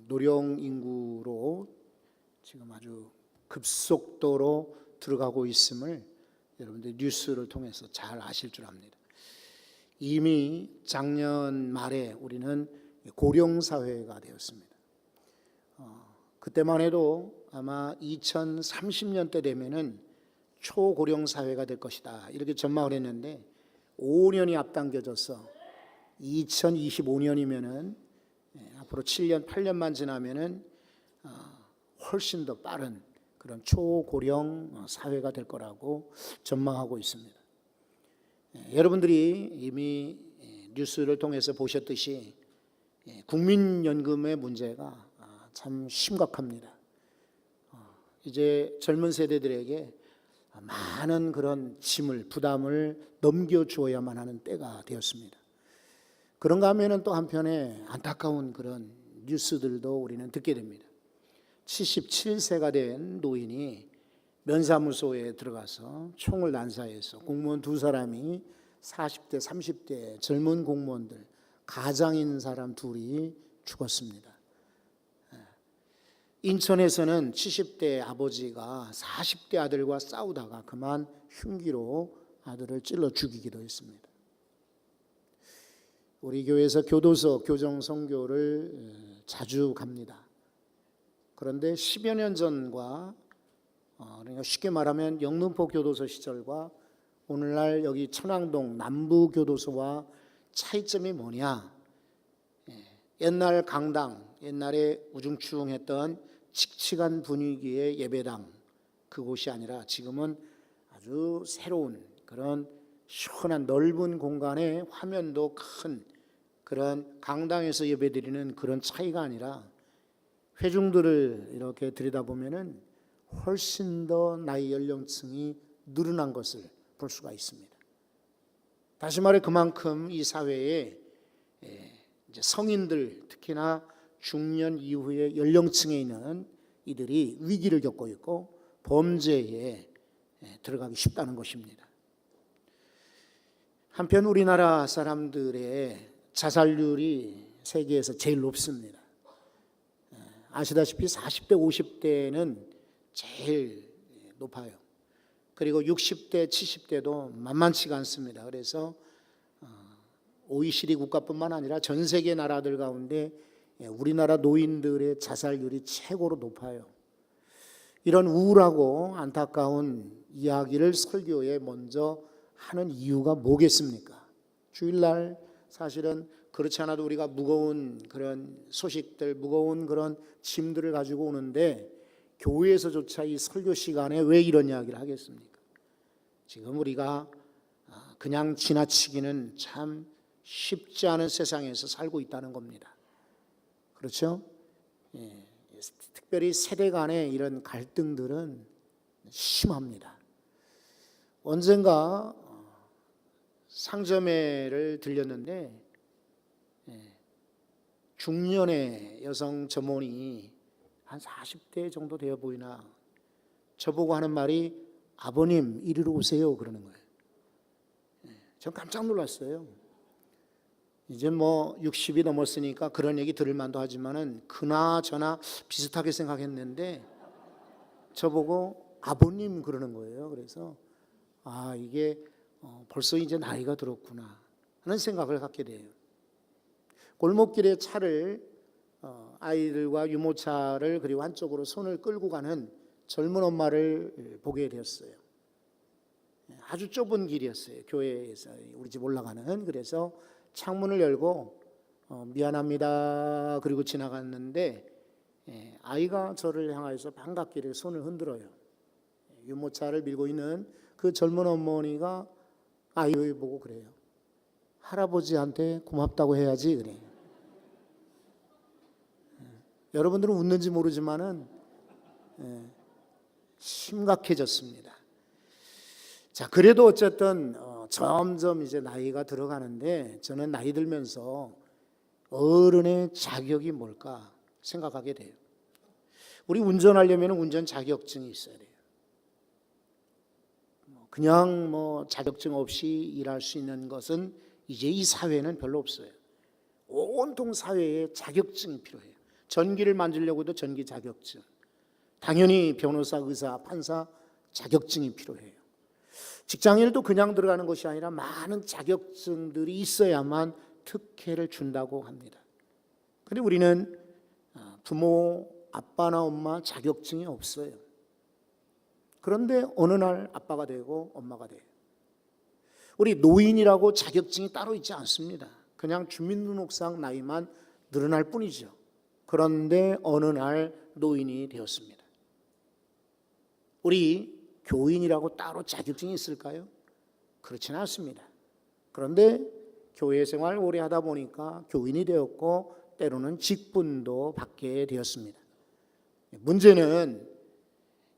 노령 인구로 지금 아주 급속도로 들어가고 있음을 여러분들 뉴스를 통해서 잘 아실 줄 압니다. 이미 작년 말에 우리는 고령 사회가 되었습니다. 그때만 해도 아마 2030년대 되면은 초고령 사회가 될 것이다 이렇게 전망을 했는데 5년이 앞당겨져서 2025년이면은 앞으로 7년 8년만 지나면은 훨씬 더 빠른 그런 초고령 사회가 될 거라고 전망하고 있습니다. 여러분들이 이미 뉴스를 통해서 보셨듯이 국민연금의 문제가 참 심각합니다. 이제 젊은 세대들에게 많은 그런 짐을 부담을 넘겨주어야만 하는 때가 되었습니다. 그런가 하면은 또 한편에 안타까운 그런 뉴스들도 우리는 듣게 됩니다. 77세가 된 노인이 면사무소에 들어가서 총을 난사해서 공무원 2사람이 40대 30대 젊은 공무원들 가장인 사람 2이 죽었습니다. 인천에서는 70대 아버지가 40대 아들과 싸우다가 그만 흉기로 아들을 찔러 죽이기도 했습니다. 우리 교회에서 교도소 교정 선교를 자주 갑니다. 그런데 10여 년 전과 그러니까 쉽게 말하면 영등포 교도소 시절과 오늘날 여기 천왕동 남부 교도소와 차이점이 뭐냐? 옛날 강당, 옛날에 우중충했던 칙칙한 분위기의 예배당 그곳이 아니라 지금은 아주 새로운 그런 시원한 넓은 공간에 화면도 큰 그런 강당에서 예배드리는 그런 차이가 아니라 회중들을 이렇게 들여다보면은 훨씬 더 나이 연령층이 늘어난 것을 볼 수가 있습니다. 다시 말해 그만큼 이 사회에 이제 성인들 특히나 중년 이후의 연령층에 있는 이들이 위기를 겪고 있고 범죄에 들어가기 쉽다는 것입니다. 한편 우리나라 사람들의 자살률이 세계에서 제일 높습니다. 아시다시피 40대 50대는 제일 높아요. 그리고 60대 70대도 만만치가 않습니다. 그래서 OECD 국가뿐만 아니라 전 세계 나라들 가운데 우리나라 노인들의 자살률이 최고로 높아요. 이런 우울하고 안타까운 이야기를 설교에 먼저 하는 이유가 뭐겠습니까? 주일날 사실은 그렇지 않아도 우리가 무거운 그런 소식들, 무거운 그런 짐들을 가지고 오는데 교회에서조차 이 설교 시간에 왜 이런 이야기를 하겠습니까? 지금 우리가 그냥 지나치기는 참 쉽지 않은 세상에서 살고 있다는 겁니다. 그렇죠? 특별히 세대 간의 이런 갈등들은 심합니다. 언젠가 상점회를 들렸는데 중년의 여성 점원이 한 40대 정도 되어 보이나 저보고 하는 말이 아버님 이리로 오세요 그러는 거예요. 전 깜짝 놀랐어요. 이제 뭐 60이 넘었으니까 그런 얘기 들을 만도 하지만은 그나저나 비슷하게 생각했는데 저보고 아버님 그러는 거예요. 그래서 이게 벌써 이제 나이가 들었구나 하는 생각을 갖게 돼요. 골목길에 차를 아이들과 유모차를 그리고 한쪽으로 손을 끌고 가는 젊은 엄마를 보게 되었어요. 아주 좁은 길이었어요. 교회에서 우리 집 올라가는. 그래서 창문을 열고 미안합니다 그리고 지나갔는데 아이가 저를 향해서 반갑게 손을 흔들어요. 유모차를 밀고 있는 그 젊은 어머니가 아이를 보고 그래요. 할아버지한테 고맙다고 해야지 그래요. 여러분들은 웃는지 모르지만은 심각해졌습니다. 자, 그래도 어쨌든 점점 이제 나이가 들어가는데 저는 나이 들면서 어른의 자격이 뭘까 생각하게 돼요. 우리 운전하려면 운전 자격증이 있어야 돼요. 그냥 뭐 자격증 없이 일할 수 있는 것은 이제 이 사회는 별로 없어요. 온통 사회에 자격증이 필요해요. 전기를 만지려고 해도 전기 자격증, 당연히 변호사, 의사, 판사 자격증이 필요해요. 직장인도 그냥 들어가는 것이 아니라 많은 자격증들이 있어야만 특혜를 준다고 합니다. 그런데 우리는 부모, 아빠나 엄마 자격증이 없어요. 그런데 어느 날 아빠가 되고 엄마가 돼요. 우리 노인이라고 자격증이 따로 있지 않습니다. 그냥 주민등록상 나이만 늘어날 뿐이죠. 그런데 어느 날 노인이 되었습니다. 우리 교인이라고 따로 자격증이 있을까요? 그렇지는 않습니다. 그런데 교회 생활 오래 하다 보니까 교인이 되었고 때로는 직분도 받게 되었습니다. 문제는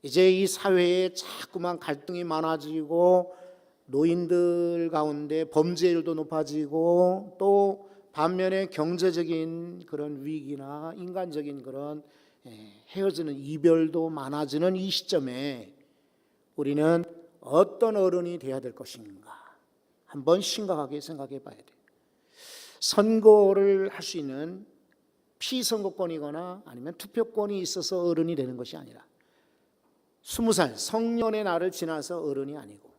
이제 이 사회에 자꾸만 갈등이 많아지고 노인들 가운데 범죄율도 높아지고 또 반면에 경제적인 그런 위기나 인간적인 그런 헤어지는 이별도 많아지는 이 시점에 우리는 어떤 어른이 되어야 될 것인가 한번 심각하게 생각해 봐야 돼요. 선거를 할 수 있는 피선거권이거나 아니면 투표권이 있어서 어른이 되는 것이 아니라 20살 성년의 날을 지나서 어른이 아니고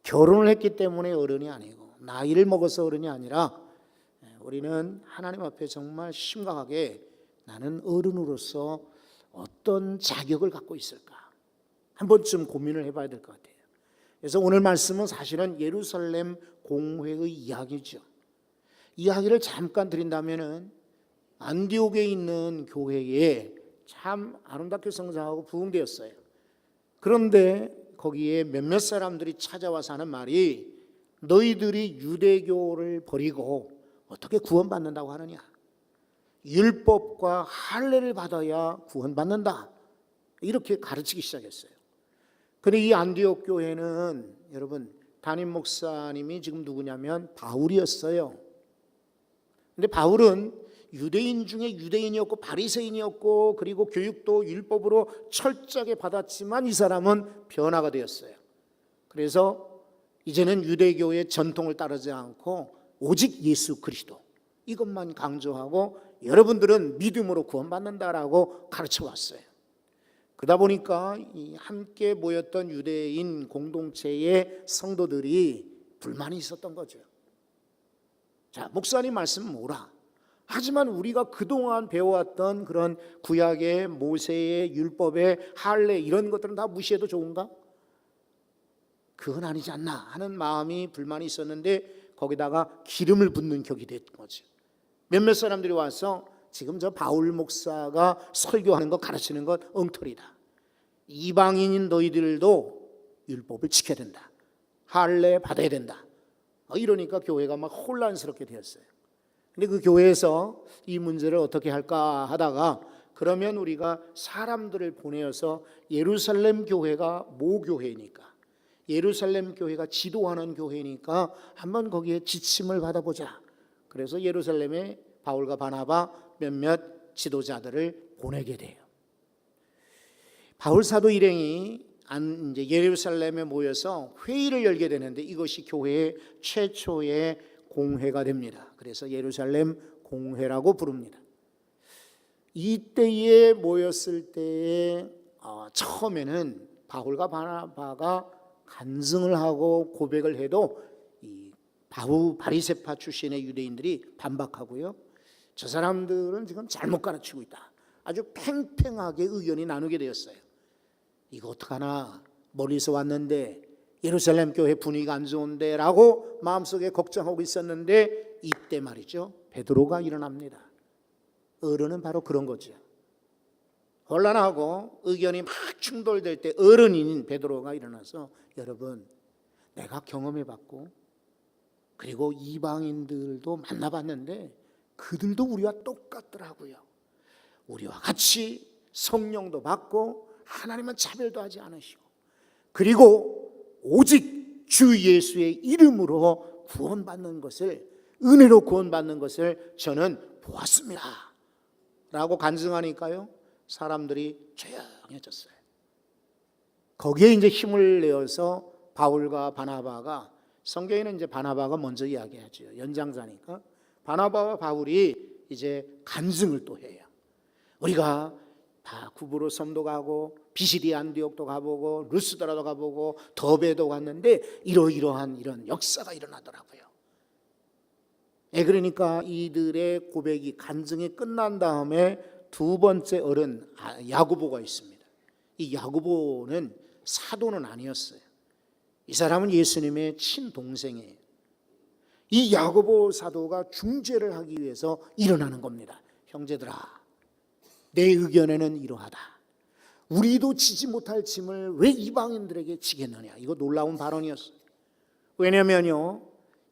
결혼을 했기 때문에 어른이 아니고 나이를 먹어서 어른이 아니라 우리는 하나님 앞에 정말 심각하게 나는 어른으로서 어떤 자격을 갖고 있을까 한 번쯤 고민을 해봐야 될 것 같아요. 그래서 오늘 말씀은 사실은 예루살렘 공회의 이야기죠. 이야기를 잠깐 드린다면은 안디옥에 있는 교회에 참 아름답게 성장하고 부흥되었어요. 그런데 거기에 몇몇 사람들이 찾아와서 하는 말이 너희들이 유대교를 버리고 어떻게 구원받는다고 하느냐, 율법과 할례를 받아야 구원받는다, 이렇게 가르치기 시작했어요. 그런데 이 안디옥 교회는 여러분 담임 목사님이 지금 누구냐면 바울이었어요. 근데 바울은 유대인 중에 유대인이었고 바리새인이었고 그리고 교육도 율법으로 철저하게 받았지만 이 사람은 변화가 되었어요. 그래서 이제는 유대교의 전통을 따르지 않고 오직 예수 그리스도 이것만 강조하고 여러분들은 믿음으로 구원받는다라고 가르쳐 왔어요. 그러다 보니까 이 함께 모였던 유대인 공동체의 성도들이 불만이 있었던 거죠. 자, 목사님 말씀은 뭐라? 하지만 우리가 그동안 배워왔던 그런 구약의 모세의 율법의 할례 이런 것들은 다 무시해도 좋은가? 그건 아니지 않나 하는 마음이 불만이 있었는데 거기다가 기름을 붓는 격이 된 거죠. 몇몇 사람들이 와서 지금 저 바울 목사가 설교하는 것 가르치는 것 엉터리다. 이방인인 너희들도 율법을 지켜야 된다. 할례 받아야 된다. 이러니까 교회가 막 혼란스럽게 되었어요. 근데 그 교회에서 이 문제를 어떻게 할까 하다가 그러면 우리가 사람들을 보내어서 예루살렘 교회가 모교회니까 예루살렘 교회가 지도하는 교회니까 한번 거기에 지침을 받아보자. 그래서 예루살렘에 바울과 바나바 몇몇 지도자들을 보내게 돼요. 바울 사도 일행이 이제 예루살렘에 모여서 회의를 열게 되는데 이것이 교회의 최초의 공회가 됩니다. 그래서 예루살렘 공회라고 부릅니다. 이때에 모였을 때에 처음에는 바울과 바나바가 간증을 하고 고백을 해도 이 바리새파 출신의 유대인들이 반박하고요. 저 사람들은 지금 잘못 가르치고 있다. 아주 팽팽하게 의견이 나누게 되었어요. 이거 어떡하나, 멀리서 왔는데 예루살렘 교회 분위기가 안 좋은데 라고 마음속에 걱정하고 있었는데 이때 말이죠, 베드로가 일어납니다. 어른은 바로 그런 거죠. 혼란하고 의견이 막 충돌될 때 어른인 베드로가 일어나서 여러분, 내가 경험해봤고 그리고 이방인들도 만나봤는데 그들도 우리와 똑같더라고요. 우리와 같이 성령도 받고 하나님은 차별도 하지 않으시고 그리고 오직 주 예수의 이름으로 구원받는 것을, 은혜로 구원받는 것을 저는 보았습니다 라고 간증하니까요, 사람들이 조용해졌어요. 거기에 이제 힘을 내어서 바울과 바나바가, 성경에는 이제 바나바가 먼저 이야기하죠. 연장자니까 바나바와 바울이 이제 간증을 또 해요. 우리가 다 구브로 섬도 가고 비시디 안디옥도 가보고 루스드라도 가보고 더베도 갔는데 이러이러한 이런 역사가 일어나더라고요. 그러니까 이들의 고백이 간증이 끝난 다음에 두 번째 어른 야고보가 있습니다. 이 야고보는 사도는 아니었어요. 이 사람은 예수님의 친동생이에요. 이 야고보 사도가 중재를 하기 위해서 일어나는 겁니다. 형제들아, 내 의견에는 이러하다. 우리도 지지 못할 짐을 왜 이방인들에게 지겠느냐. 이거 놀라운 발언이었어요. 왜냐면요,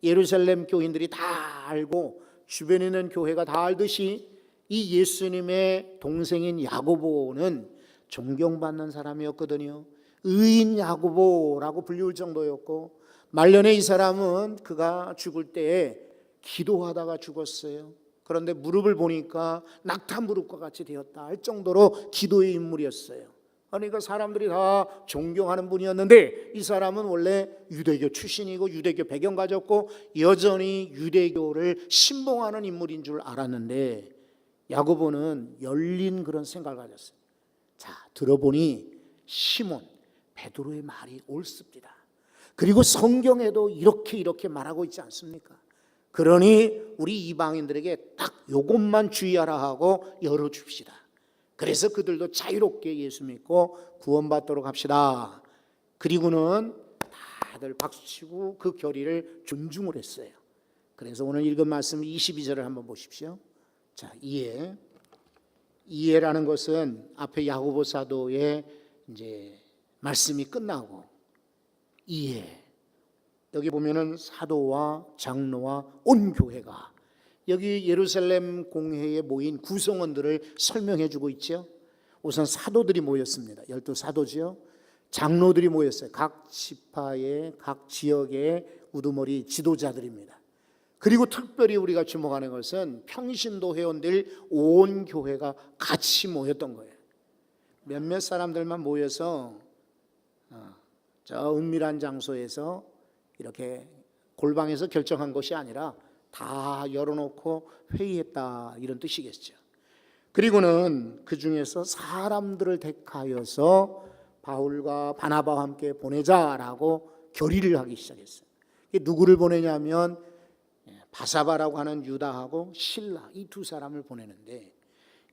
예루살렘 교인들이 다 알고 주변에 있는 교회가 다 알듯이 이 예수님의 동생인 야고보는 존경받는 사람이었거든요. 의인 야고보라고 불리울 정도였고, 말년에 이 사람은 그가 죽을 때에 기도하다가 죽었어요. 그런데 무릎을 보니까 낙타 무릎과 같이 되었다 할 정도로 기도의 인물이었어요. 그러니까 사람들이 다 존경하는 분이었는데, 이 사람은 원래 유대교 출신이고 유대교 배경 가졌고 여전히 유대교를 신봉하는 인물인 줄 알았는데, 야고보는 열린 그런 생각을 가졌어요. 자, 들어보니 시몬 베드로의 말이 옳습니다. 그리고 성경에도 이렇게 말하고 있지 않습니까? 그러니 우리 이방인들에게 딱 요것만 주의하라 하고 열어줍시다. 그래서 그들도 자유롭게 예수 믿고 구원받도록 합시다. 그리고는 다들 박수치고 그 결의를 존중을 했어요. 그래서 오늘 읽은 말씀 22절을 한번 보십시오. 자, 이해라는 것은 앞에 야고보 사도의 이제 말씀이 끝나고 이해, 여기 보면은 사도와 장로와 온 교회가 여기 예루살렘 공회에 모인 구성원들을 설명해 주고 있죠. 우선 사도들이 모였습니다. 12사도지요. 장로들이 모였어요. 각 지파의 각 지역의 우두머리 지도자들입니다. 그리고 특별히 우리가 주목하는 것은 평신도 회원들 온 교회가 같이 모였던 거예요. 몇몇 사람들만 모여서 저 은밀한 장소에서 이렇게 골방에서 결정한 것이 아니라 다 열어놓고 회의했다, 이런 뜻이겠죠. 그리고는 그 중에서 사람들을 택하여서 바울과 바나바와 함께 보내자라고 결의를 하기 시작했어요. 누구를 보내냐면 바사바라고 하는 유다하고 실라, 이 두 사람을 보내는데,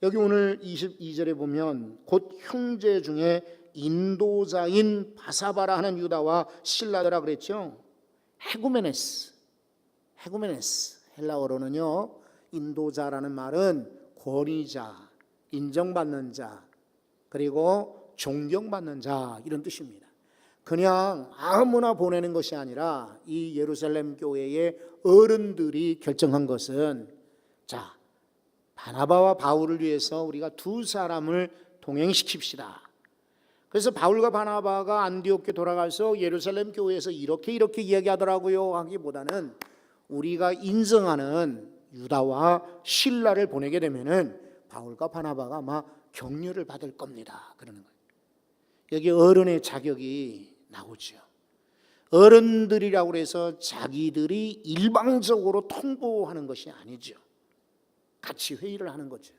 여기 오늘 22절에 보면 곧 형제 중에 인도자인 바사바라 하는 유다와 실라더라 그랬죠. 헤구메네스, 헬라어로는요, 인도자라는 말은 권위자, 인정받는 자, 그리고 존경받는 자, 이런 뜻입니다. 그냥 아무나 보내는 것이 아니라 이 예루살렘 교회의 어른들이 결정한 것은, 자, 바나바와 바울을 위해서 우리가 두 사람을 동행시킵시다. 그래서 바울과 바나바가 안디옥에 돌아가서 예루살렘 교회에서 이렇게 이야기하더라고요 하기보다는, 우리가 인정하는 유다와 실라를 보내게 되면은 바울과 바나바가 아마 격려를 받을 겁니다, 그러는 거예요. 여기 어른의 자격이 나오죠. 어른들이라고 해서 자기들이 일방적으로 통보하는 것이 아니죠. 같이 회의를 하는 거죠.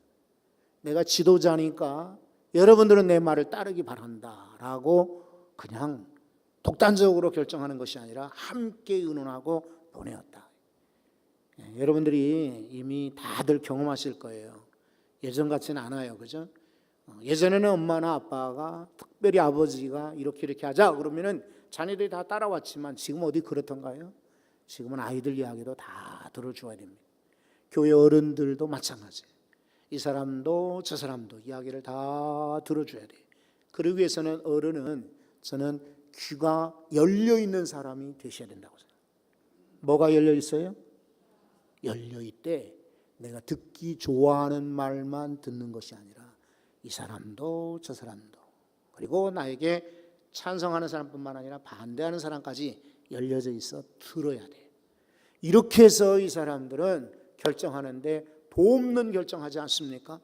내가 지도자니까 여러분들은 내 말을 따르기 바란다라고 그냥 독단적으로 결정하는 것이 아니라 함께 의논하고 보내었다. 여러분들이 이미 다들 경험하실 거예요. 예전 같지는 않아요, 그죠? 예전에는 엄마나 아빠가, 특별히 아버지가 이렇게 하자 그러면은 자녀들이 다 따라왔지만, 지금 어디 그렇던가요? 지금은 아이들 이야기도 다 들어줘야 됩니다. 교회 어른들도 마찬가지예요. 이 사람도 저 사람도 이야기를 다 들어줘야 돼요. 그러기 위해서는 어른은, 저는 귀가 열려 있는 사람이 되셔야 된다고 생각해요. 뭐가 열려 있어요? 열려 있대. 내가 듣기 좋아하는 말만 듣는 것이 아니라 이 사람도 저 사람도, 그리고 나에게 찬성하는 사람뿐만 아니라 반대하는 사람까지 열려져 있어 들어야 돼. 이렇게 해서 이 사람들은 결정하는데 돕는 결정하지 않습니까?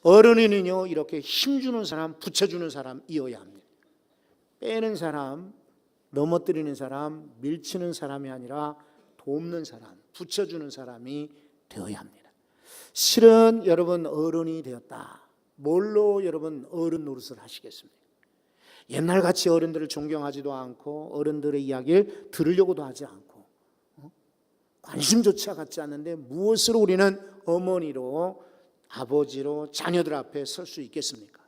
어른이는요, 이렇게 힘주는 사람, 붙여주는 사람이어야 합니다. 빼는 사람, 넘어뜨리는 사람, 밀치는 사람이 아니라 돕는 사람, 붙여주는 사람이 되어야 합니다. 실은 여러분 어른이 되었다. 뭘로 여러분 어른 노릇을 하시겠습니까? 옛날같이 어른들을 존경하지도 않고 어른들의 이야기를 들으려고도 하지 않고 관심조차 갖지 않는데 무엇으로 우리는 어머니로 아버지로 자녀들 앞에 설 수 있겠습니까?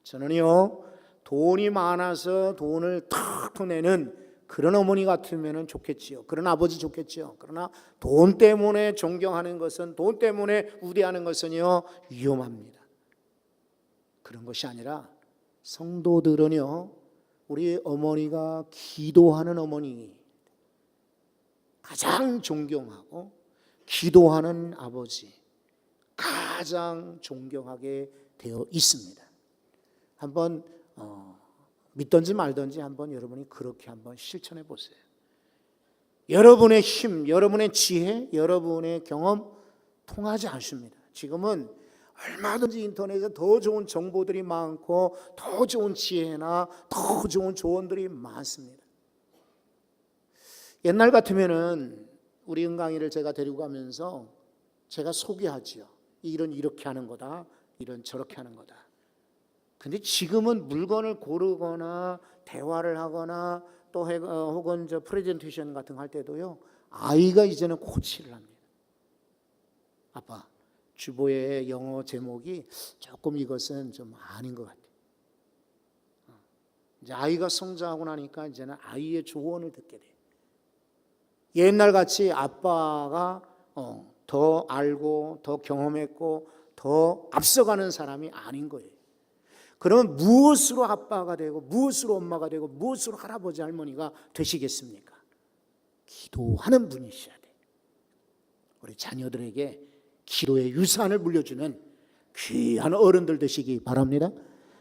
저는요, 돈이 많아서 돈을 탁 내는 그런 어머니 같으면 좋겠지요. 그런 아버지 좋겠지요. 그러나 돈 때문에 존경하는 것은, 돈 때문에 우대하는 것은요, 위험합니다. 그런 것이 아니라 성도들은요, 우리 어머니가 기도하는 어머니, 가장 존경하고 기도하는 아버지, 가장 존경하게 되어 있습니다. 한번 믿든지 말든지 한번 여러분이 그렇게 한번 실천해 보세요. 여러분의 힘, 여러분의 지혜, 여러분의 경험 통하지 않습니다. 지금은 얼마든지 인터넷에 더 좋은 정보들이 많고 더 좋은 지혜나 더 좋은 조언들이 많습니다. 옛날 같으면은 우리 은강이를 제가 데리고 가면서 제가 소개하지요. 일은 이렇게 하는 거다, 일은 저렇게 하는 거다. 근데 지금은 물건을 고르거나 대화를 하거나 또 혹은 저 프레젠테이션 같은 거 할 때도요, 아이가 이제는 코치를 합니다. 아빠, 주보의 영어 제목이 조금 이것은 좀 아닌 것 같아. 이제 아이가 성장하고 나니까 이제는 아이의 조언을 듣게 돼. 옛날 같이 아빠가 더 알고 더 경험했고 더 앞서가는 사람이 아닌 거예요. 그러면 무엇으로 아빠가 되고 무엇으로 엄마가 되고 무엇으로 할아버지 할머니가 되시겠습니까? 기도하는 분이셔야 돼. 우리 자녀들에게 기도의 유산을 물려주는 귀한 어른들 되시기 바랍니다.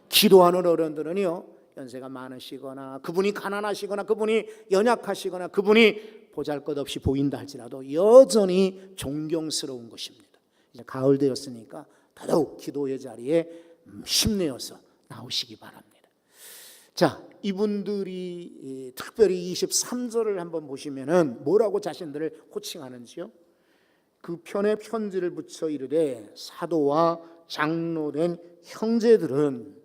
기도하는 어른들은요, 연세가 많으시거나 그분이 가난하시거나 그분이 연약하시거나 그분이 보잘것없이 보인다 할지라도 여전히 존경스러운 것입니다. 이제 가을 되었으니까 더더욱 기도의 자리에 힘내어서 나오시기 바랍니다. 자, 이분들이 특별히 23절을 한번 보시면은 뭐라고 자신들을 호칭하는지요? 그 편에 편지를 붙여 이르되 사도와 장로된 형제들은,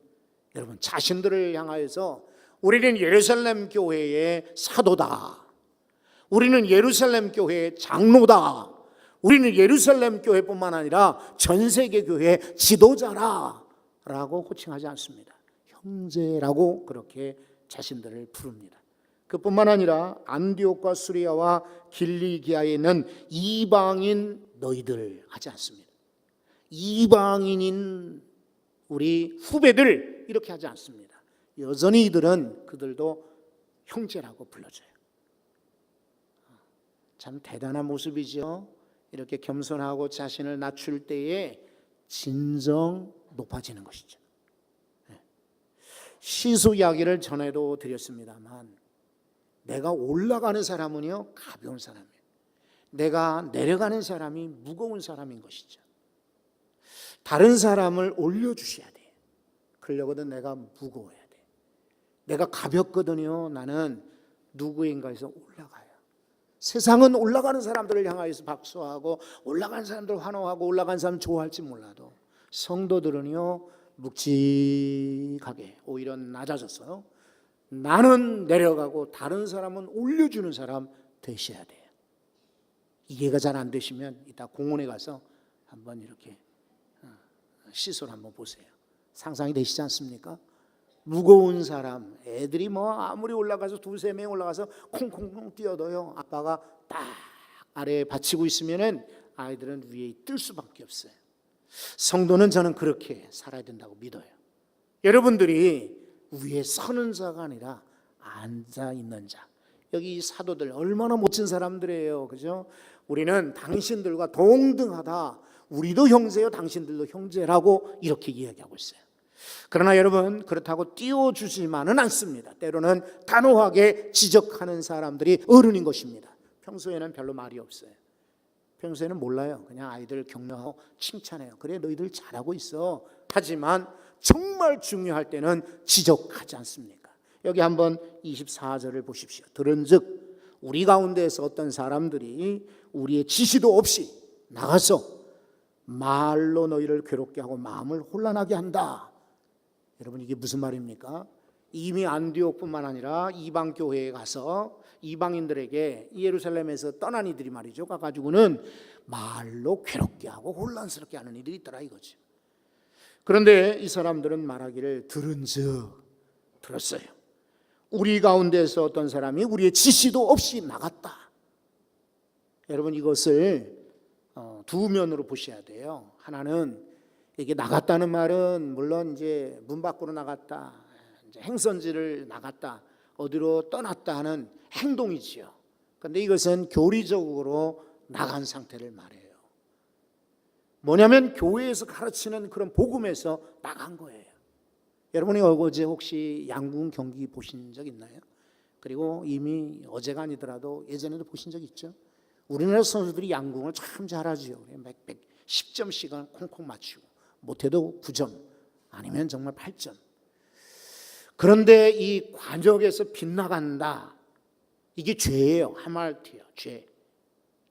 여러분 자신들을 향하여서 우리는 예루살렘 교회의 사도다, 우리는 예루살렘 교회의 장로다, 우리는 예루살렘 교회뿐만 아니라 전 세계 교회의 지도자라 라고 호칭하지 않습니다. 형제라고 그렇게 자신들을 부릅니다. 그뿐만 아니라 안디옥과 수리아와 길리기아에 있는 이방인 너희들 하지 않습니다. 이방인인 우리 후배들 이렇게 하지 않습니다. 여전히 이들은 그들도 형제라고 불러줘요. 참 대단한 모습이죠. 이렇게 겸손하고 자신을 낮출 때에 진정 높아지는 것이죠. 시수 이야기를 전에도 드렸습니다만, 내가 올라가는 사람은요 가벼운 사람이에요. 내가 내려가는 사람이 무거운 사람인 것이죠. 다른 사람을 올려주셔야 돼. 그러려거든 내가 무거워야 돼. 내가 가볍거든요, 나는 누구인가에서 올라가요. 세상은 올라가는 사람들을 향하여서 박수하고 올라가는 사람들 환호하고 올라가는 사람 좋아할지 몰라도 성도들은요 묵직하게 오히려 낮아져서 나는 내려가고 다른 사람은 올려주는 사람 되셔야 돼요. 이해가 잘 안 되시면 이따 공원에 가서 한번 이렇게 시소를 한번 보세요. 상상이 되시지 않습니까? 무거운 사람, 애들이 뭐 아무리 올라가서 두세 명 올라가서 콩콩콩 뛰어도요, 아빠가 딱 아래에 받치고 있으면은 아이들은 위에 뜰 수밖에 없어요. 성도는 저는 그렇게 살아야 된다고 믿어요. 여러분들이 위에 서는 자가 아니라 앉아 있는 자. 여기 사도들 얼마나 멋진 사람들이에요, 그죠? 우리는 당신들과 동등하다. 우리도 형제요, 당신들도 형제라고 이렇게 이야기하고 있어요. 그러나 여러분, 그렇다고 띄워주지만은 않습니다. 때로는 단호하게 지적하는 사람들이 어른인 것입니다. 평소에는 별로 말이 없어요. 평소에는 몰라요. 그냥 아이들 격려하고 칭찬해요. 그래, 너희들 잘하고 있어. 하지만 정말 중요할 때는 지적하지 않습니까? 여기 한번 24절을 보십시오. 들은즉 우리 가운데에서 어떤 사람들이 우리의 지시도 없이 나가서 말로 너희를 괴롭게 하고 마음을 혼란하게 한다. 여러분, 이게 무슨 말입니까? 이미 안디옥뿐만 아니라 이방 교회에 가서 이방인들에게 예루살렘에서 떠난 이들이 말이죠, 가가지고는 말로 괴롭게 하고 혼란스럽게 하는 이들이 있더라 이거지. 그런데 이 사람들은 말하기를 들었어요. 우리 가운데서 어떤 사람이 우리의 지시도 없이 나갔다. 여러분, 이것을 두 면으로 보셔야 돼요. 하나는 이게 나갔다는 말은 물론 이제 문 밖으로 나갔다, 이제 행선지를 나갔다, 어디로 떠났다 하는 행동이지요. 그런데 이것은 교리적으로 나간 상태를 말해요. 뭐냐면 교회에서 가르치는 그런 복음에서 나간 거예요. 여러분이 어제 혹시 양궁 경기 보신 적 있나요? 그리고 이미 어제가 아니더라도 예전에도 보신 적 있죠? 우리나라 선수들이 양궁을 참 잘하죠. 10점씩은 콩콩 맞추고, 못해도 9점, 아니면 정말 8점. 그런데 이 관역에서 빗나간다, 이게 죄예요. 하말티요,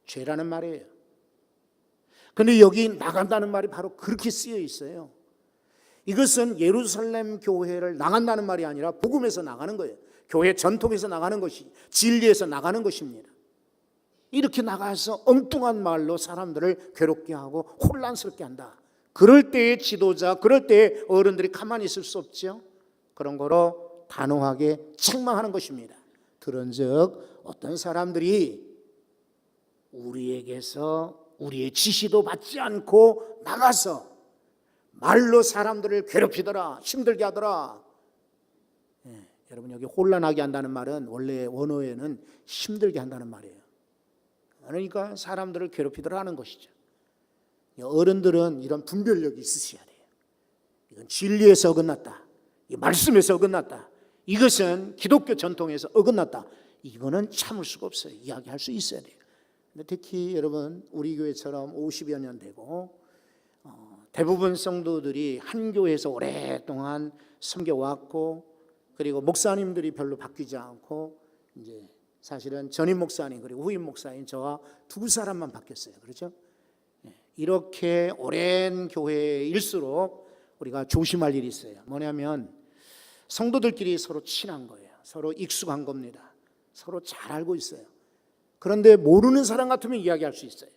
죄라는 말이에요. 그런데 여기 나간다는 말이 바로 그렇게 쓰여 있어요. 이것은 예루살렘 교회를 나간다는 말이 아니라 복음에서 나가는 거예요. 교회 전통에서 나가는 것이, 진리에서 나가는 것입니다. 이렇게 나가서 엉뚱한 말로 사람들을 괴롭게 하고 혼란스럽게 한다. 그럴 때의 지도자, 그럴 때의 어른들이 가만히 있을 수 없죠. 그런 거로 단호하게 책망하는 것입니다. 들은즉 어떤 사람들이 우리에게서 우리의 지시도 받지 않고 나가서 말로 사람들을 괴롭히더라, 힘들게 하더라. 여러분, 여기 혼란하게 한다는 말은 원래 원어에는 힘들게 한다는 말이에요. 그러니까 사람들을 괴롭히더라 하는 것이죠. 어른들은 이런 분별력이 있으셔야 돼요. 이건 진리에서 어긋났다, 이 말씀에서 어긋났다, 이것은 기독교 전통에서 어긋났다, 이거는 참을 수가 없어요. 이야기할 수 있어야 돼요. 근데 특히 여러분, 우리 교회처럼 50여 년 되고 대부분 성도들이 한 교회에서 오랫동안 섬겨왔고, 그리고 목사님들이 별로 바뀌지 않고, 이제 사실은 전임 목사님 그리고 후임 목사님 저와 두 사람만 바뀌었어요. 그렇죠? 이렇게 오랜 교회일수록 우리가 조심할 일이 있어요. 뭐냐면 성도들끼리 서로 친한 거예요. 서로 익숙한 겁니다. 서로 잘 알고 있어요. 그런데 모르는 사람 같으면 이야기할 수 있어요.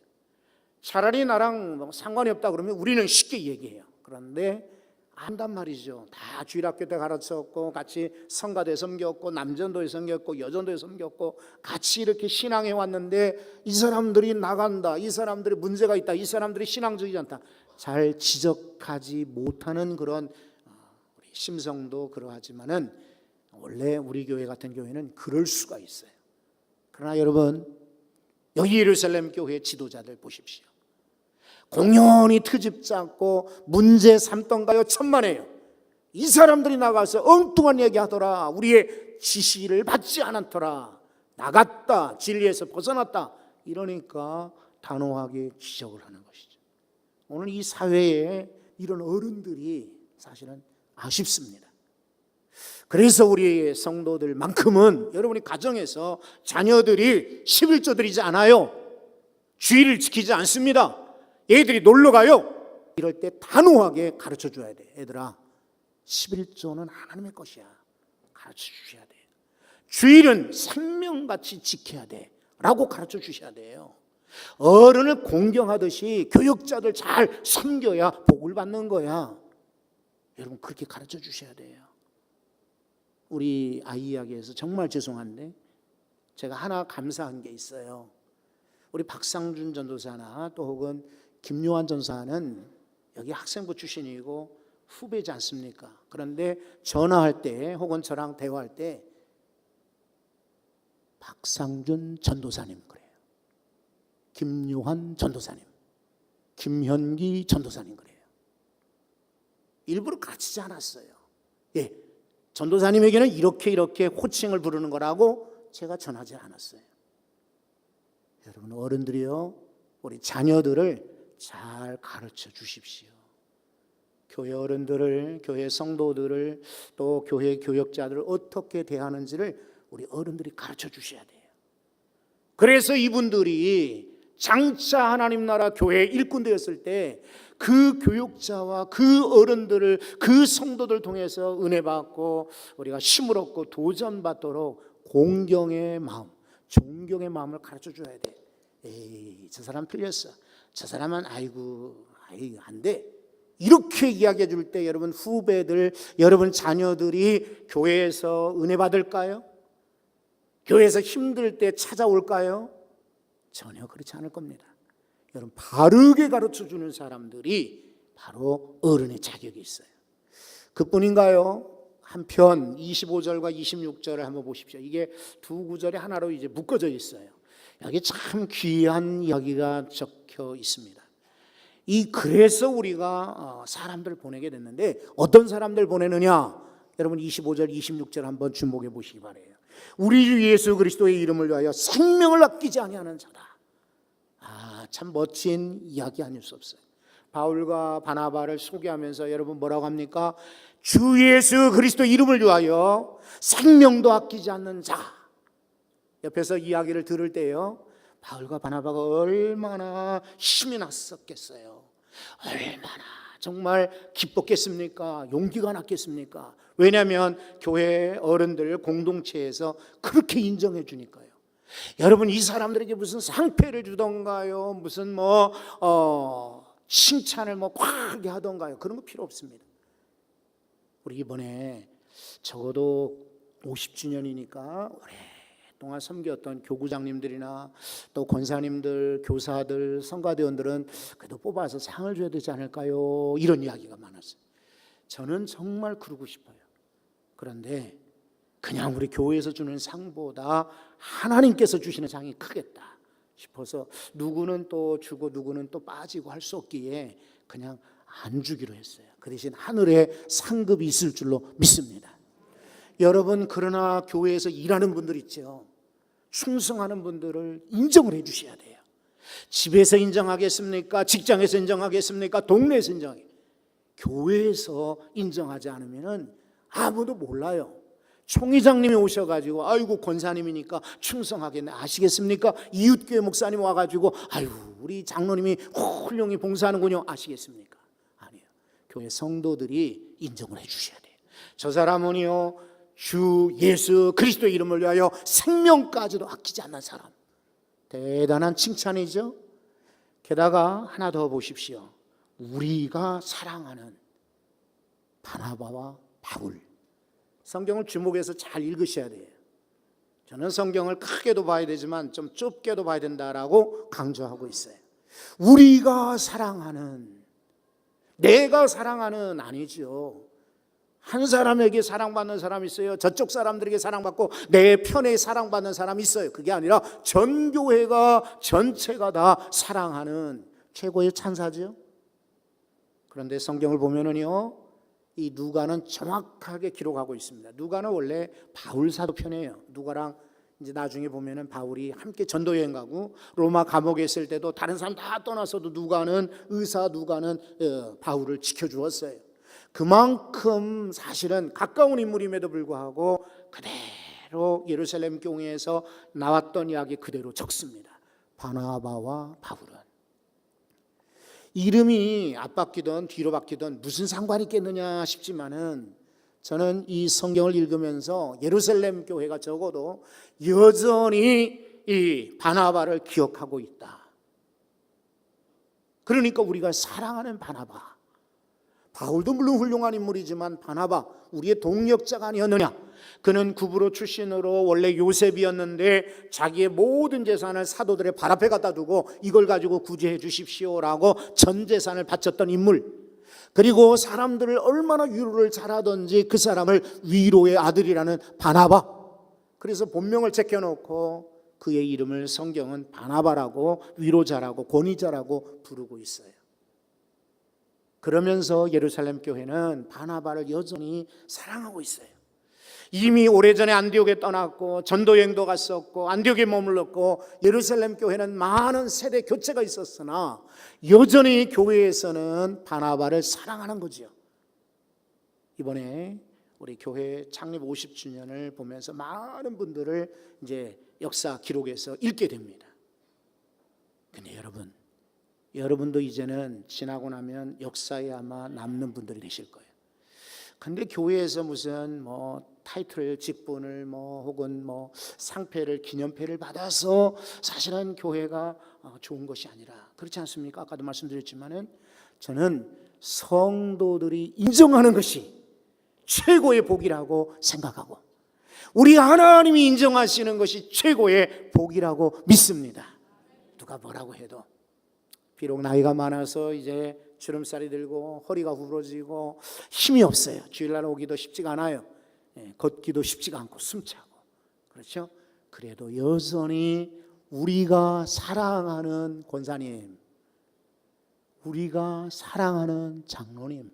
차라리 나랑 상관이 없다 그러면 우리는 쉽게 얘기해요. 그런데 안단 말이죠. 다 주일학교 때 가르쳤고, 같이 성가대 섬겼고, 남전도에 섬겼고, 여전도에 섬겼고, 같이 이렇게 신앙해 왔는데 이 사람들이 나간다, 이 사람들이 문제가 있다, 이 사람들이 신앙적이지 않다, 잘 지적하지 못하는 그런 우리 심성도 그러하지만은 원래 우리 교회 같은 교회는 그럴 수가 있어요. 그러나 여러분, 여기 예루살렘 교회 지도자들 보십시오. 공연히 트집 잡고 문제 삼던가요? 천만에요. 이 사람들이 나가서 엉뚱한 얘기하더라, 우리의 지시를 받지 않았더라, 나갔다, 진리에서 벗어났다, 이러니까 단호하게 지적을 하는 것이죠. 오늘 이 사회에 이런 어른들이 사실은 아쉽습니다. 그래서 우리 성도들만큼은 여러분이 가정에서 자녀들이 11조 드리지 않아요, 주의를 지키지 않습니다, 얘들이 놀러 가요, 이럴 때 단호하게 가르쳐 줘야 돼. 얘들아, 11조는 하나님의 것이야, 가르쳐 주셔야 돼. 주일은 생명같이 지켜야 돼 라고 가르쳐 주셔야 돼요. 어른을 공경하듯이 교육자들 잘 섬겨야 복을 받는 거야. 여러분, 그렇게 가르쳐 주셔야 돼요. 우리 아이 이야기에서 정말 죄송한데 제가 하나 감사한 게 있어요. 우리 박상준 전도사나 또 혹은 김요한 전사는 여기 학생부 출신이고 후배지 않습니까? 그런데 전화할 때 혹은 저랑 대화할 때 박상준 전도사님 그래요, 김요한 전도사님, 김현기 전도사님 그래요. 일부러 가르치지 않았어요. 예, 전도사님에게는 이렇게 호칭을 부르는 거라고 제가 전하지 않았어요. 여러분, 어른들이요, 우리 자녀들을 잘 가르쳐 주십시오. 교회 어른들을, 교회 성도들을, 또 교회 교역자들을 어떻게 대하는지를 우리 어른들이 가르쳐 주셔야 돼요. 그래서 이분들이 장차 하나님 나라 교회 일꾼 되었을 때 그 교육자와 그 어른들을, 그 성도들 통해서 은혜 받고 우리가 힘을 얻고 도전받도록 공경의 마음, 존경의 마음을 가르쳐 줘야 돼. 에이, 저 사람 틀렸어. 저 사람은 아이고 안 돼. 이렇게 이야기해 줄 때 여러분 후배들, 여러분 자녀들이 교회에서 은혜 받을까요? 교회에서 힘들 때 찾아올까요? 전혀 그렇지 않을 겁니다. 여러분 바르게 가르쳐 주는 사람들이 바로 어른의 자격이 있어요. 그뿐인가요? 한편 25절과 26절을 한번 보십시오. 이게 두 구절이 하나로 이제 묶어져 있어요. 여기 참 귀한 이야기가 적혀 있습니다. 그래서 우리가 사람들 보내게 됐는데 어떤 사람들 보내느냐? 여러분 25절 26절 한번 주목해 보시기 바라요. 우리 주 예수 그리스도의 이름을 위하여 생명을 아끼지 아니하는 자다. 참 멋진 이야기 아닐 수 없어요. 바울과 바나바를 소개하면서 여러분 뭐라고 합니까? 주 예수 그리스도 이름을 위하여 생명도 아끼지 않는 자. 옆에서 이야기를 들을 때요, 바울과 바나바가 얼마나 힘이 났었겠어요. 얼마나 정말 기뻤겠습니까? 용기가 났겠습니까? 왜냐하면 교회 어른들 공동체에서 그렇게 인정해 주니까요. 여러분 이 사람들에게 무슨 상패를 주던가요? 무슨 칭찬을 과하게 하던가요? 그런 거 필요 없습니다. 우리 이번에 적어도 50주년이니까 오랫동안 섬겼던 교구장님들이나 또 권사님들, 교사들, 성가대원들은 그래도 뽑아서 상을 줘야 되지 않을까요? 이런 이야기가 많았어요. 저는 정말 그러고 싶어요. 그런데 그냥 우리 교회에서 주는 상보다 하나님께서 주시는 상이 크겠다 싶어서 누구는 또 주고 누구는 또 빠지고 할 수 없기에 그냥 안 주기로 했어요. 그 대신 하늘에 상급이 있을 줄로 믿습니다. 여러분 그러나 교회에서 일하는 분들 있죠. 충성하는 분들을 인정을 해 주셔야 돼요. 집에서 인정하겠습니까? 직장에서 인정하겠습니까? 동네에서 인정해. 교회에서 인정하지 않으면 아무도 몰라요. 총회장님이 오셔가지고 아이고 권사님이니까 충성하겠네 아시겠습니까? 이웃교회 목사님 와가지고 아이고 우리 장로님이 훌륭히 봉사하는군요 아시겠습니까? 아니에요. 교회 성도들이 인정을 해 주셔야 돼요. 저 사람은요 주 예수 그리스도의 이름을 위하여 생명까지도 아끼지 않는 사람. 대단한 칭찬이죠. 게다가 하나 더 보십시오. 우리가 사랑하는 바나바와 바울. 성경을 주목해서 잘 읽으셔야 돼요. 저는 성경을 크게도 봐야 되지만 좀 좁게도 봐야 된다라고 강조하고 있어요. 우리가 사랑하는, 내가 사랑하는 아니죠. 한 사람에게 사랑받는 사람이 있어요. 저쪽 사람들에게 사랑받고 내 편에 사랑받는 사람이 있어요. 그게 아니라 전 교회가 전체가 다 사랑하는 최고의 찬사죠. 그런데 성경을 보면은요, 이 누가는 정확하게 기록하고 있습니다. 누가는 원래 바울 사도 편이에요. 누가랑 이제 나중에 보면은 바울이 함께 전도 여행 가고 로마 감옥에 있을 때도 다른 사람 다 떠나서도 누가는 의사, 누가는 바울을 지켜주었어요. 그만큼 사실은 가까운 인물임에도 불구하고 그대로 예루살렘 교회에서 나왔던 이야기 그대로 적습니다. 바나바와 바울은 이름이 앞바뀌든 뒤로 바뀌든 무슨 상관이 있겠느냐 싶지만은 저는 이 성경을 읽으면서 예루살렘 교회가 적어도 여전히 이 바나바를 기억하고 있다. 그러니까 우리가 사랑하는 바나바, 바울도 물론 훌륭한 인물이지만 바나바 우리의 동력자가 아니었느냐. 그는 구브로 출신으로 원래 요셉이었는데 자기의 모든 재산을 사도들의 발 앞에 갖다 두고 이걸 가지고 구제해 주십시오라고 전 재산을 바쳤던 인물. 그리고 사람들을 얼마나 위로를 잘하던지 그 사람을 위로의 아들이라는 바나바. 그래서 본명을 제껴놓고 그의 이름을 성경은 바나바라고 위로자라고 권위자라고 부르고 있어요. 그러면서 예루살렘 교회는 바나바를 여전히 사랑하고 있어요. 이미 오래전에 안디옥에 떠났고 전도여행도 갔었고 안디옥에 머물렀고 예루살렘 교회는 많은 세대 교체가 있었으나 여전히 교회에서는 바나바를 사랑하는 거죠. 이번에 우리 교회 창립 50주년을 보면서 많은 분들을 이제 역사 기록에서 읽게 됩니다. 근데 여러분도 이제는 지나고 나면 역사에 아마 남는 분들이 되실 거예요. 근데 교회에서 무슨 타이틀, 직분을 혹은 상패를, 기념패를 받아서 사실은 교회가 좋은 것이 아니라, 그렇지 않습니까? 아까도 말씀드렸지만은 저는 성도들이 인정하는 것이 최고의 복이라고 생각하고, 우리 하나님이 인정하시는 것이 최고의 복이라고 믿습니다. 누가 뭐라고 해도. 비록 나이가 많아서 이제 주름살이 들고 허리가 구부러지고 힘이 없어요. 주일날 오기도 쉽지가 않아요. 걷기도 쉽지가 않고 숨차고, 그렇죠? 그래도 여전히 우리가 사랑하는 권사님, 우리가 사랑하는 장로님,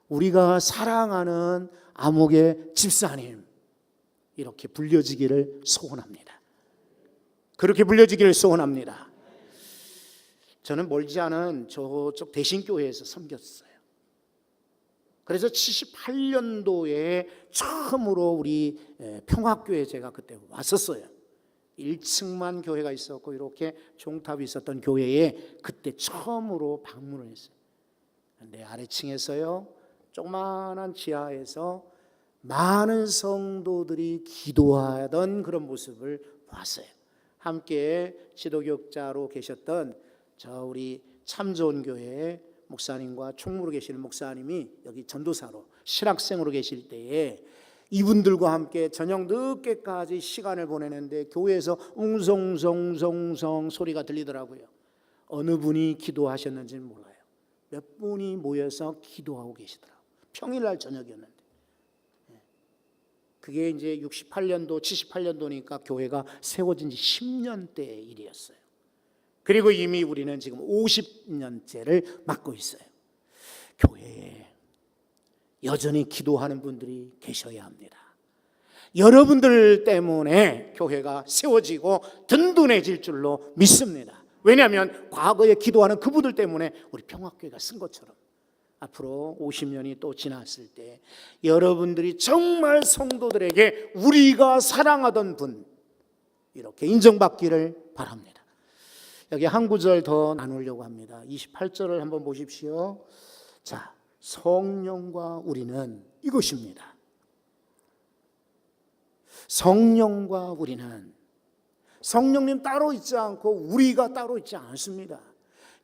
우리가 사랑하는 암흑의 집사님, 이렇게 불려지기를 소원합니다. 그렇게 불려지기를 소원합니다. 저는 멀지 않은 저쪽 대신교회에서 섬겼어요. 그래서 78년도에 처음으로 우리 평화교회 제가 그때 왔었어요. 1층만 교회가 있었고 이렇게 종탑이 있었던 교회에 그때 처음으로 방문을 했어요. 근데 아래층에서요, 조그마한 지하에서 많은 성도들이 기도하던 그런 모습을 봤어요. 함께 지도교육자로 계셨던 우리 참 좋은 교회 목사님과 총무로 계시는 목사님이 여기 전도사로 실학생으로 계실 때에 이분들과 함께 저녁 늦게까지 시간을 보내는데 교회에서 웅성성성성 소리가 들리더라고요. 어느 분이 기도하셨는지는 몰라요. 몇 분이 모여서 기도하고 계시더라고요. 평일날 저녁이었는데. 그게 이제 68년도, 78년도니까 교회가 세워진 지 10년대의 일이었어요. 그리고 이미 우리는 지금 50년째를 맞고 있어요. 교회에 여전히 기도하는 분들이 계셔야 합니다. 여러분들 때문에 교회가 세워지고 든든해질 줄로 믿습니다. 왜냐하면 과거에 기도하는 그분들 때문에 우리 평화교회가 쓴 것처럼 앞으로 50년이 또 지났을 때 여러분들이 정말 성도들에게 우리가 사랑하던 분, 이렇게 인정받기를 바랍니다. 여기 한 구절 더 나누려고 합니다. 28절을 한번 보십시오. 자, 성령과 우리는 이것입니다. 성령과 우리는, 성령님 따로 있지 않고 우리가 따로 있지 않습니다.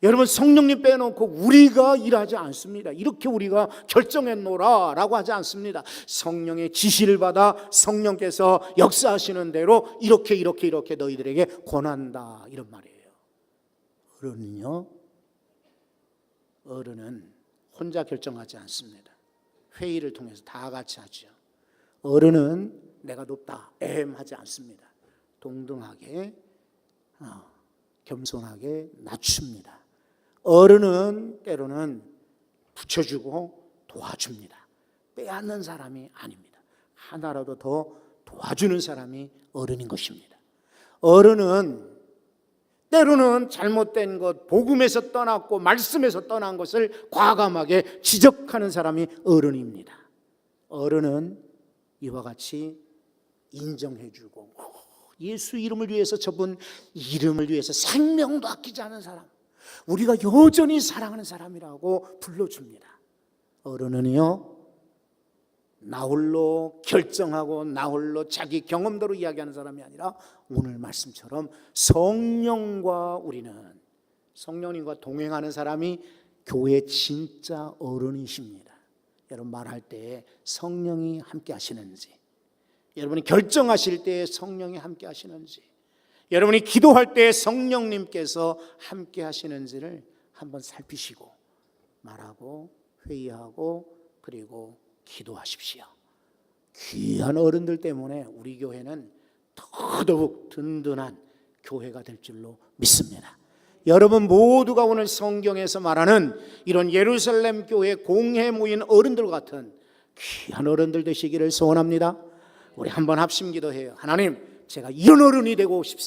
여러분, 성령님 빼놓고 우리가 일하지 않습니다. 이렇게 우리가 결정했노라 라고 하지 않습니다. 성령의 지시를 받아 성령께서 역사하시는 대로 이렇게 너희들에게 권한다, 이런 말이에요. 어른은 혼자 결정하지 않습니다. 회의를 통해서 다 같이 하죠. 어른은 내가 높다, 하지 않습니다. 동등하게, 겸손하게 낮춥니다. 어른은 때로는 붙여주고 도와줍니다. 빼앗는 사람이 아닙니다. 하나라도 더 도와주는 사람이 어른인 것입니다. 어른은 때로는 잘못된 것, 복음에서 떠났고 말씀에서 떠난 것을 과감하게 지적하는 사람이 어른입니다. 어른은 이와 같이 인정해주고, 예수 이름을 위해서, 저분 이름을 위해서 생명도 아끼지 않은 사람, 우리가 여전히 사랑하는 사람이라고 불러줍니다. 어른은요, 나홀로 결정하고 나홀로 자기 경험대로 이야기하는 사람이 아니라 오늘 말씀처럼 성령과 우리는, 성령님과 동행하는 사람이 교회 진짜 어른이십니다. 여러분, 말할 때 성령이 함께 하시는지, 여러분이 결정하실 때 성령이 함께 하시는지, 여러분이 기도할 때 성령님께서 함께 하시는지를 한번 살피시고 말하고 회의하고 그리고 기도하십시오. 귀한 어른들 때문에 우리 교회는 더더욱 든든한 교회가 될 줄로 믿습니다. 여러분 모두가 오늘 성경에서 말하는 이런 예루살렘 교회 공회 모인 어른들 같은 귀한 어른들 되시기를 소원합니다. 우리 한번 합심 기도해요. 하나님, 제가 이런 어른이 되고 싶습니다.